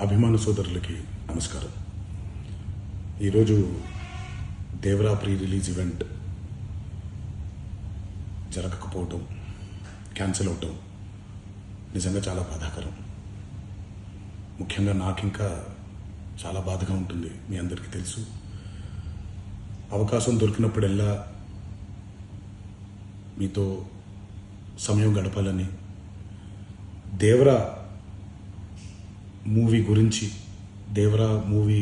అభిమాన సోదరులకి నమస్కారం. ఈరోజు దేవరా ప్రీ రిలీజ్ ఈవెంట్ జరగకపోవటం, క్యాన్సిల్ అవటం నిజంగా చాలా బాధాకరం. ముఖ్యంగా నాకు ఇంకా చాలా బాధగా ఉంటుంది. మీ అందరికీ తెలుసు, అవకాశం దొరికినప్పుడల్లా మీతో సమయం గడపాలని, దేవరా మూవీ గురించి, దేవరా మూవీ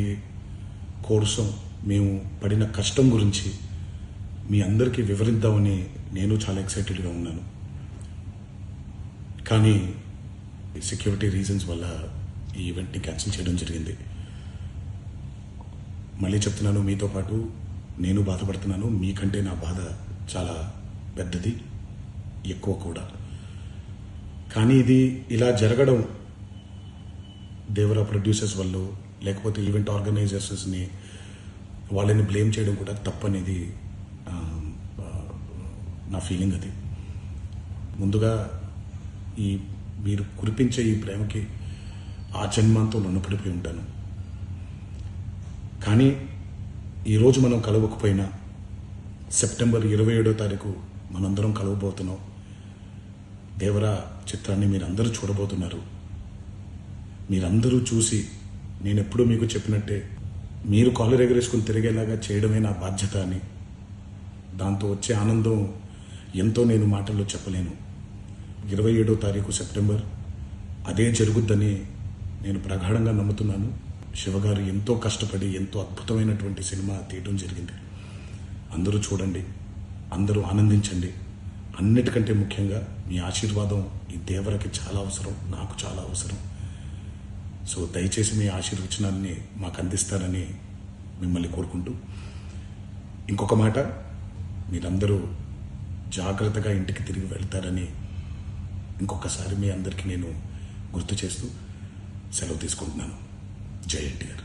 కోసం మేము పడిన కష్టం గురించి మీ అందరికీ వివరిద్దామని నేను చాలా ఎక్సైటెడ్గా ఉన్నాను. కానీ సెక్యూరిటీ రీజన్స్ వల్ల ఈ ఈవెంట్ని క్యాన్సిల్ చేయడం జరిగింది. మళ్ళీ చెప్తున్నాను, మీతో పాటు నేను బాధపడుతున్నాను. మీకంటే నా బాధ చాలా పెద్దది, ఎక్కువ కూడా. కానీ ఇది ఇలా జరగడం దేవరా ప్రొడ్యూసర్స్ వల్ల, లేకపోతే ఈవెంట్ ఆర్గనైజర్స్ని వాళ్ళని బ్లేమ్ చేయడం కూడా తప్పనేది నా ఫీలింగ్. అది ముందుగా మీరు కురిపించే ఈ ప్రేమకి ఆ జన్మంతో రుణపడిపోయి ఉంటాను. కానీ ఈరోజు మనం కలవకపోయినా సెప్టెంబర్ 27వ తారీఖు మనందరం కలవబోతున్నాం. దేవరా చిత్రాన్ని మీరందరూ చూడబోతున్నారు. మీరందరూ చూసి, నేను ఎప్పుడూ మీకు చెప్పినట్టే, మీరు కాలర్ ఎగరేసుకుని తిరిగేలాగా చేయడమే నా బాధ్యత అని, దాంతో వచ్చే ఆనందం ఎంతో నేను మాటల్లో చెప్పలేను. 27వ తారీఖు సెప్టెంబర్ అదే జరుగుద్దని నేను ప్రగాఢంగా నమ్ముతున్నాను. శివగారు ఎంతో కష్టపడి ఎంతో అద్భుతమైనటువంటి సినిమా తీయడం జరిగింది. అందరూ చూడండి, అందరూ ఆనందించండి. అన్నిటికంటే ముఖ్యంగా మీ ఆశీర్వాదం ఈ దేవరకి చాలా అవసరం, నాకు చాలా అవసరం. సో దయచేసి మీ ఆశీర్వచనాన్ని మాకు అందిస్తారని మిమ్మల్ని కోరుకుంటూ, ఇంకొక మాట, మీరందరూ జాగ్రత్తగా ఇంటికి తిరిగి వెళ్తారని ఇంకొకసారి మీ అందరికీ నేను గుర్తు చేస్తూ సెలవు తీసుకుంటున్నాను. జై ఎన్టీఆర్.